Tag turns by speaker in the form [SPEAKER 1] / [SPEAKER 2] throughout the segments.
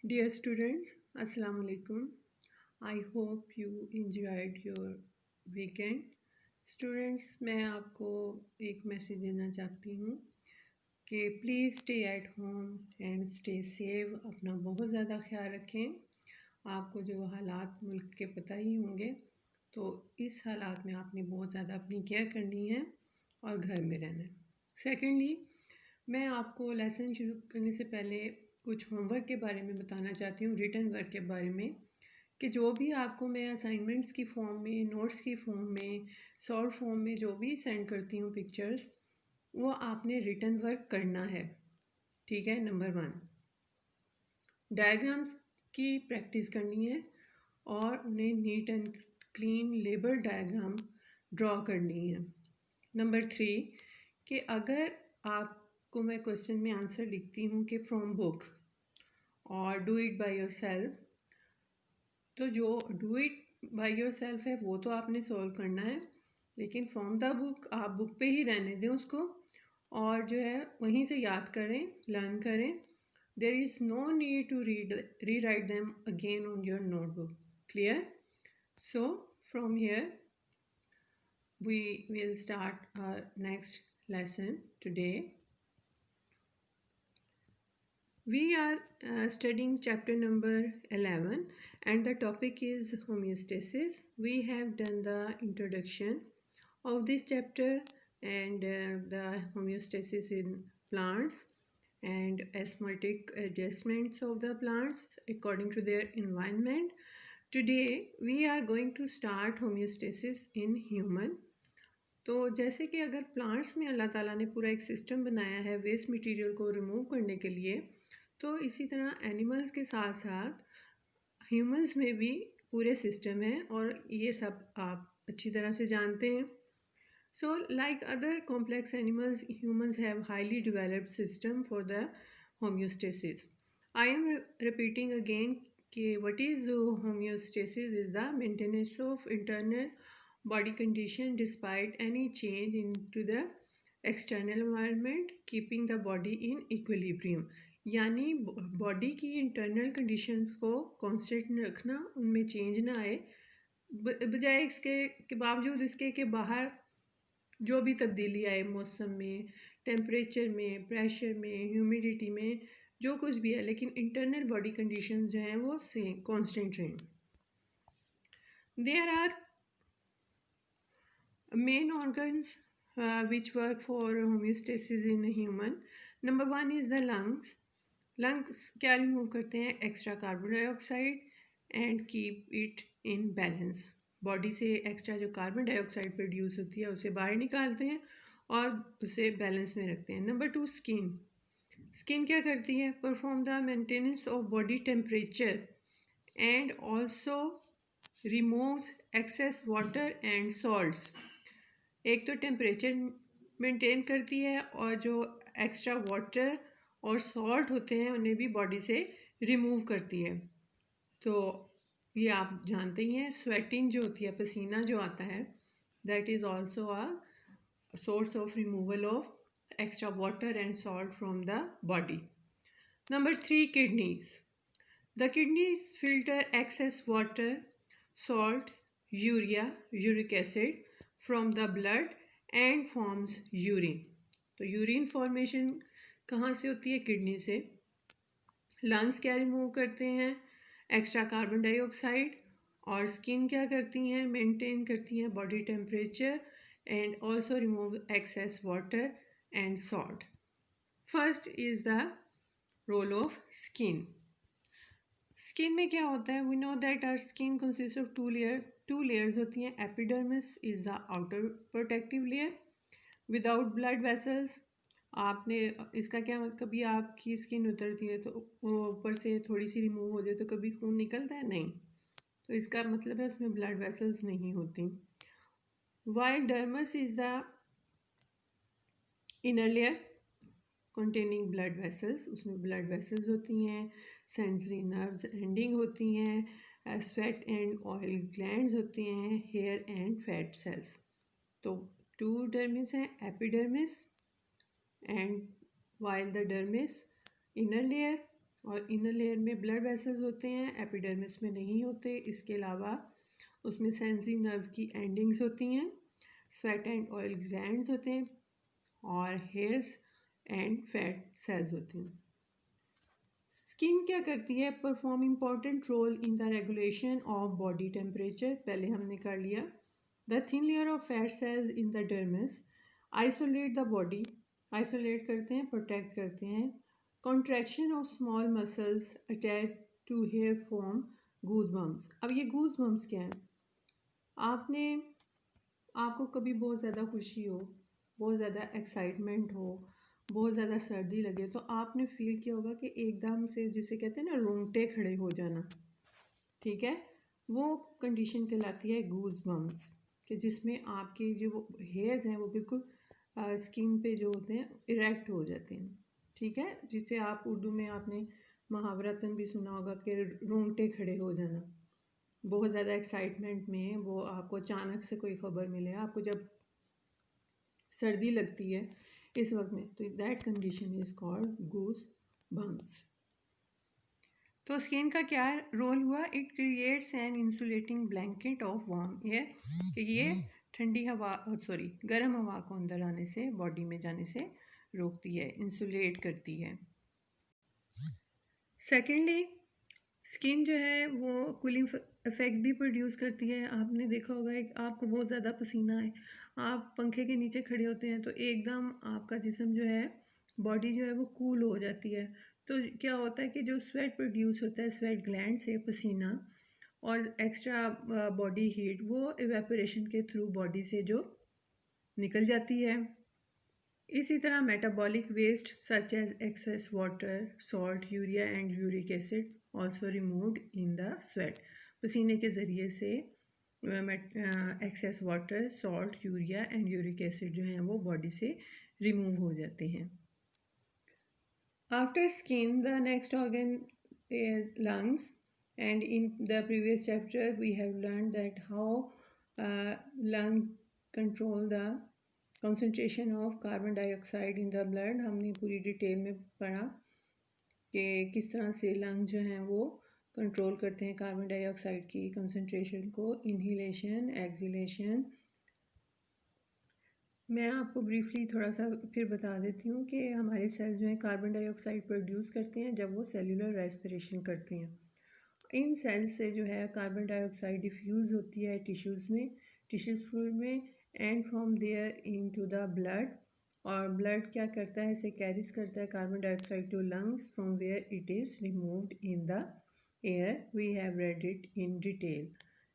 [SPEAKER 1] Dear students, Assalamu alaikum. I hope you enjoyed your weekend. Students, मैं आपको एक message देना चाहती हूँ कि please stay at home and stay safe. अपना बहुत ज़्यादा ख्याल रखें। आपको जो हालात मुल्क के पता ही होंगे, तो इस हालात में आपने बहुत ज़्यादा अपनी केयर करनी है और घर में रहना है। सेकेंडली, मैं आपको लेसन शुरू करने से पहले कुछ होमवर्क के बारे में बताना चाहती हूँ, रिटन वर्क के बारे में, कि जो भी आपको मैं असाइनमेंट्स की फॉर्म में, नोट्स की फॉर्म में, सॉल्व फॉर्म में जो भी सेंड करती हूँ पिक्चर्स, वो आपने रिटन वर्क करना है। ठीक है। नंबर 1, डायग्राम्स की प्रैक्टिस करनी है और उन्हें neat and clean label diagram draw करनी है। नंबर 3, कि अगर आपको मैं क्वेश्चन में आंसर लिखती हूँ कि फ्रॉम बुक और डू इट बाय योरसेल्फ, तो जो डू इट बाय योरसेल्फ है वो तो आपने सॉल्व करना है, लेकिन फ्रॉम द बुक आप बुक पे ही रहने दें उसको, और जो है वहीं से याद करें, लर्न करें। There is no need to rewrite them again on your notebook. Clear? So from here we will start our next lesson today. We are studying chapter number 11 and the topic is homeostasis. We have done the introduction of this chapter and the homeostasis in plants and osmotic adjustments of the plants according to their environment. Today we are going to start homeostasis in human. तो जैसे कि अगर plants में अल्लाह ताला ने पूरा एक system बनाया है वेस्ट मटेरियल को रिमूव करने के लिए, तो इसी तरह एनिमल्स के साथ साथ ह्यूमंस में भी पूरे सिस्टम है और ये सब आप अच्छी तरह से जानते हैं। So like other complex animals, humans have highly developed system for the homeostasis. I am repeating again कि what is homeostasis is the maintenance of internal body condition despite any change into the external environment, keeping the body in equilibrium। यानी body की internal conditions को constant रखना, उनमें change ना आए, बजाय इसके के बावजूद इसके कि बाहर जो भी तब्दीली आए मौसम में, टेम्परेचर में, प्रेशर में, ह्यूमिडिटी में, जो कुछ भी है, लेकिन इंटरनल बॉडी कंडीशन जो हैं वो सेम कांस्टेंट रहें। There are main organs which work for homeostasis in a human. Number 1 is the lungs. Lungs क्या रिमूव करते हैं? Extra carbon dioxide and keep it in balance. Body से extra जो carbon dioxide produce होती है उसे बाहर निकालते हैं और उसे बैलेंस में रखते हैं। Number 2, skin. स्किन क्या करती है? Perform the maintenance of body temperature and also removes access water and salts. एक तो टेम्परेचर मेंटेन करती है और जो एक्स्ट्रा वाटर और सॉल्ट होते हैं उन्हें भी बॉडी से रिमूव करती है। तो ये आप जानते ही हैं, स्वेटिंग जो होती है, पसीना जो आता है, that is also a source of removal of extra water and salt from the body. Number 3, kidneys. The kidneys filter excess water, salt, urea, uric acid from the blood and forms urine। तो urine formation कहाँ से होती है? Kidney से। Lungs क्या remove करते हैं? Extra carbon dioxide. और स्किन क्या करती हैं? मेंटेन करती हैं body temperature and also remove excess water and salt. First is the role of skin. Skin में क्या होता है? We know that our skin consist of two layers होती हैं। Epidermis is the outer protective layer without blood vessels. आपने इसका क्या, कभी आपकी स्किन उतरती है तो वो ऊपर से थोड़ी सी रिमूव हो जाए तो कभी खून निकलता है? नहीं। तो इसका मतलब है उसमें ब्लड वेसल्स नहीं होती। While dermis is the inner layer containing blood vessels, उसमें blood vessels होती हैं, sensory nerves ending होती हैं, sweat and oil glands होती हैं, hair and fat cells। तो two dermis हैं, epidermis and while the dermis inner layer और इनर लेयर में ब्लड वेसल्स होते हैं, एपिडर्मिस में नहीं होते। इसके अलावा उसमें सेंसरी नर्व की एंडिंग्स होती हैं, स्वेट एंड ऑयल ग्लैंड्स होते हैं और हेयर्स एंड फैट सेल्स होते हैं। स्किन क्या करती है? Perform important role in the regulation of body temperature, पहले हमने कर लिया। The thin layer of fat cells in the dermis isolate the body, isolate करते हैं, प्रोटेक्ट करते हैं। Contraction of small muscles attach to hair form goose bumps. अब ये गूज बम्स क्या है? आपको कभी बहुत ज़्यादा खुशी हो, बहुत ज़्यादा एक्साइटमेंट हो, बहुत ज़्यादा सर्दी लगे, तो आपने फील किया होगा कि एकदम से, जिसे कहते हैं ना, रोंगटे खड़े हो जाना, ठीक है, वो कंडीशन कहलाती है गूज बम्स, कि जिसमें आपके जो हेयर्स हैं वो बिल्कुल स्किन पे जो होते हैं इरेक्ट हो जाते हैं, ठीक है, जिसे आप उर्दू में आपने मुहावरतन भी सुना होगा कि रोंगटे खड़े हो जाना। बहुत ज़्यादा एक्साइटमेंट में वो आपको अचानक से कोई ख़बर मिले, आपको जब सर्दी लगती है इस वक्त में, तो that condition is called goose bumps. तो स्किन का क्या रोल हुआ? It creates an insulating blanket of warm air, कि ये ठंडी हवा, सॉरी, गर्म हवा को अंदर आने से, बॉडी में जाने से रोकती है, इंसुलेट करती है। सेकेंडली, स्किन जो है वो कूलिंग इफेक्ट भी प्रोड्यूस करती है। आपने देखा होगा, एक आपको बहुत ज़्यादा पसीना है, आप पंखे के नीचे खड़े होते हैं तो एकदम आपका जिस्म जो है, बॉडी जो है वो कूल हो जाती है। तो क्या होता है कि जो स्वेट प्रोड्यूस होता है स्वेट ग्लैंड से, पसीना और एक्स्ट्रा बॉडी हीट, वो इवेपोरेशन के थ्रू बॉडी से जो निकल जाती है। इसी तरह metabolic waste such as excess water, salt, urea and uric acid also removed in the sweat. पसीने के ज़रिए से excess water, salt, urea and uric acid जो हैं वो बॉडी से रिमूव हो जाते हैं। After skin the next organ is lungs, and in the previous chapter we have learn that how lungs control the concentration of carbon dioxide in the blood. हमने पूरी detail में पढ़ा कि किस तरह से लंग जो हैं वो कंट्रोल करते हैं कार्बन डाइऑक्साइड की कंसनट्रेशन को, इनहेलेशन, एक्सहेलेशन। मैं आपको ब्रीफली थोड़ा सा फिर बता देती हूँ कि हमारे सेल्स जो हैं कार्बन डाइऑक्साइड प्रोड्यूस करते हैं जब वो सेलुलर रेस्पिरेशन करते हैं। इन सेल्स से जो है कार्बन डाइऑक्साइड डिफ्यूज़ होती है टिश्यूज़ फ्लूइड में, and from there into the blood, और ब्लड क्या करता है, इसे कैरीज करता है carbon dioxide to lungs, from where it is removed in the air. We have read it in detail.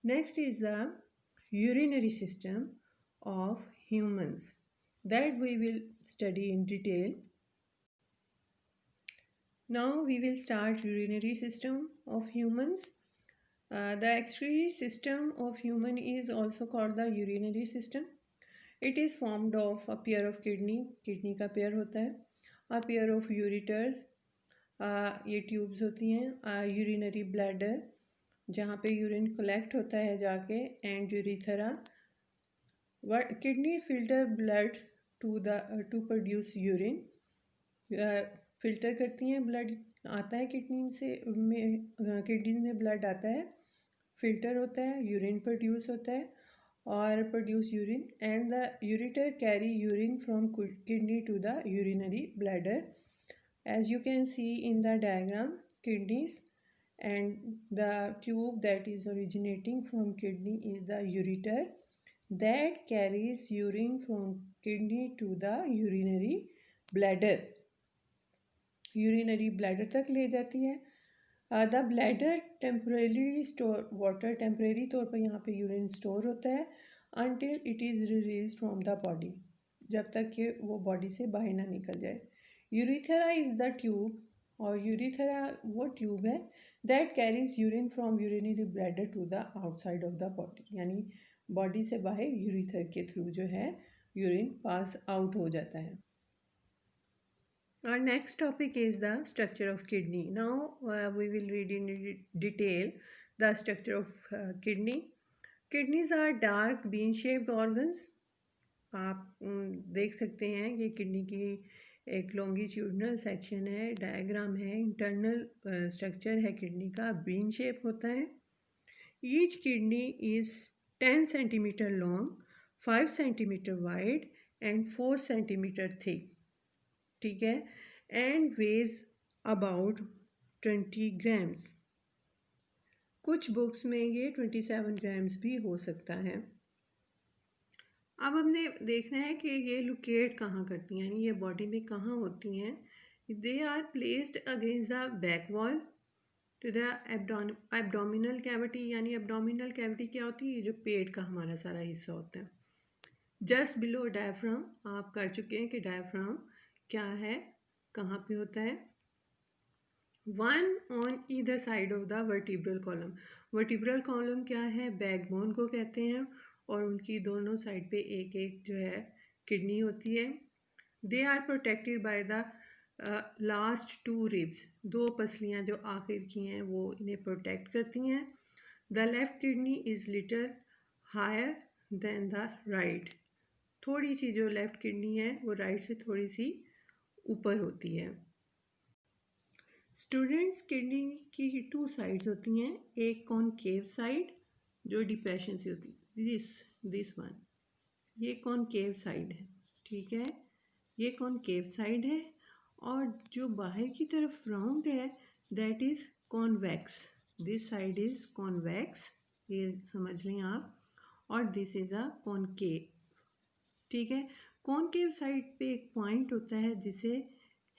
[SPEAKER 1] Next is the urinary system of humans, that we will study in detail. Now we will start urinary system of humans. The excretory system of human is also called the urinary system. It is formed of a pair of kidney का pair होता है, a pair of ureters, ये tubes होती हैं, urinary bladder जहाँ पे urine collect होता है जाके, and urethra. Kidney filter blood to produce urine, filter करती हैं, ब्लड आता है किडनी से, किडनी में ब्लड आता है, फिल्टर होता है, यूरिन प्रोड्यूस होता है और produce urine, and the ureter carry urine from kidney to the urinary bladder. As you can see in the diagram, kidneys and the tube that is originating from kidney is the ureter that carries urine from kidney to the urinary bladder तक ले जाती है। The bladder temporarily store water, temporary तौर पर यहाँ पे urine store होता है, until it is release from the body, जब तक कि वो बॉडी से बाहर ना निकल जाए। यूरिथेरा इज़ द ट्यूब, और यूरिथेरा वो ट्यूब है that carries urine from urinary bladder to the outside of the body, यानी बॉडी से बाहर यूरिथर के थ्रू जो है यूरिन पास आउट हो जाता है। Our next topic is the structure of kidney. Now we will read in detail the structure of kidney. Kidneys are dark bean shaped organs. आप देख सकते हैं कि किडनी की एक लॉन्गिट्यूडनल सेक्शन है, डायग्राम है, इंटरनल स्ट्रक्चर है किडनी का, बीन शेप होता है। Each kidney is 10 centimetre long, 5 centimetre wide and 4 centimetre thick, ठीक है, एंड वेज अबाउट 20 ग्राम्स। कुछ बुक्स में ये 27 ग्राम्स भी हो सकता है। अब हमने देखना है कि ये लोकेट कहाँ करती हैं, यानी ये बॉडी में कहाँ होती हैं। They are placed against the back wall to the abdominal cavity, यानी एब्डोमिनल कैविटी क्या होती है, ये जो पेट का हमारा सारा हिस्सा होता है। जस्ट बिलो डायफ्राम, आप कर चुके हैं कि डायफ्राम क्या है, कहाँ पे होता है। One on either side of the vertebral column, vertebral column क्या है, बैकबोन को कहते हैं, और उनकी दोनों साइड पे एक एक जो है किडनी होती है। They are protected by the last 2 ribs, 2 पसलियाँ जो आखिर की हैं वो इन्हें प्रोटेक्ट करती हैं। The left kidney is little higher than the right, थोड़ी सी जो लेफ्ट किडनी है वो राइट से थोड़ी सी ऊपर होती है। स्टूडेंट्स, किडनी की 2 साइड्स होती हैं, एक कॉनकेव साइड जो डिप्रेशन से होती है, दिस वन, ये कॉनकेव साइड है, ठीक है, ये कॉनकेव साइड है, और जो बाहर की तरफ राउंड है that is convex, this side is convex, ये समझ लें आप, और दिस इज़ अ कॉनकेव, ठीक है। कॉनकेव साइड पे एक पॉइंट होता है जिसे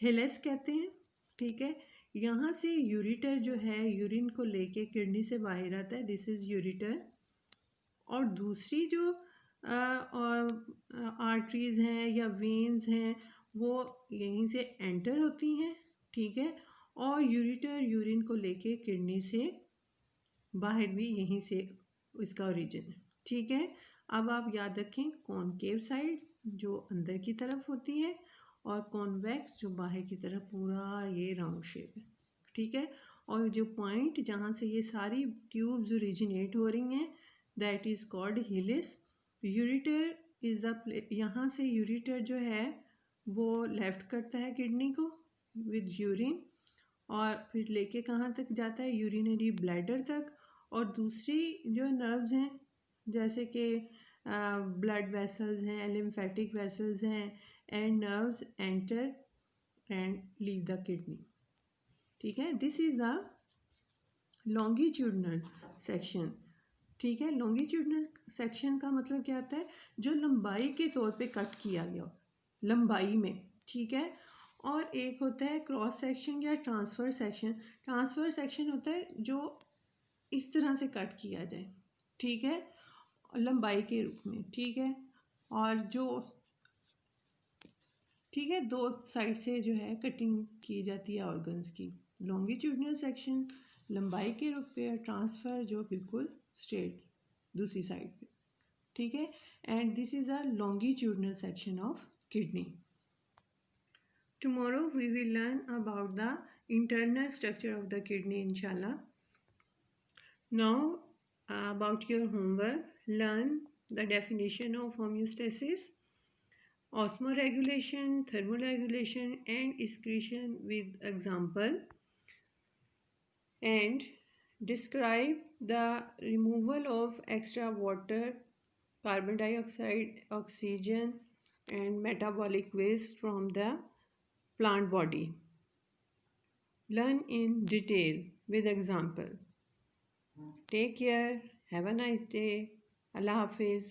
[SPEAKER 1] हिलेस कहते हैं, ठीक है। यहाँ से यूरिटर जो है यूरिन को लेके किडनी से बाहर आता है, दिस इज़ यूरिटर, और दूसरी जो आर्टरीज हैं या वेन्स हैं वो यहीं से एंटर होती हैं, ठीक है, और यूरिटर यूरिन को लेके किडनी से बाहर भी यहीं से इसका ओरिजिन है, ठीक है। अब आप याद रखें, कॉनकेव साइड जो अंदर की तरफ होती है, और कॉन्वेक्स जो बाहर की तरफ पूरा ये राउंड शेप है, ठीक है। और जो पॉइंट जहाँ से ये सारी ट्यूब्स ओरिजिनेट हो रही हैं that is called hilus. Ureter is the, यहाँ से यूरिटर जो है वो लेफ्ट करता है किडनी को विद यूरिन, और फिर लेके कहाँ तक जाता है, यूरिनरी ब्लैडर तक, और दूसरी जो नर्व्स हैं जैसे कि ब्लड वेसल्स हैं, लिम्फेटिक वेसल्स हैं, and nerves enter and leave the kidney, ठीक है। This is the longitudinal section, ठीक है। लॉन्गिट्यूडनल सेक्शन का मतलब क्या होता है, जो लंबाई के तौर पे कट किया गया लंबाई में, ठीक है। और एक होता है क्रॉस सेक्शन या ट्रांसफ़र सेक्शन। ट्रांसफ़र सेक्शन होता है जो इस तरह से कट किया जाए, ठीक है, लंबाई के रूप में, ठीक है, और जो, ठीक है, 2 साइड से जो है कटिंग की जाती है ऑर्गन्स की। लॉन्गिट्यूडनल सेक्शन लंबाई के रूप पे, और ट्रांसफ़र जो बिल्कुल स्ट्रेट दूसरी साइड पे, ठीक है। And this is a longitudinal section of kidney. Tomorrow we will learn about the internal structure of the kidney, inshallah. Now about your homework, learn the definition of homeostasis, osmoregulation, thermoregulation and excretion with example, and describe the removal of extra water, carbon dioxide, oxygen and metabolic waste from the plant body. Learn in detail with example. Take care. Have a nice day. Allah Hafiz.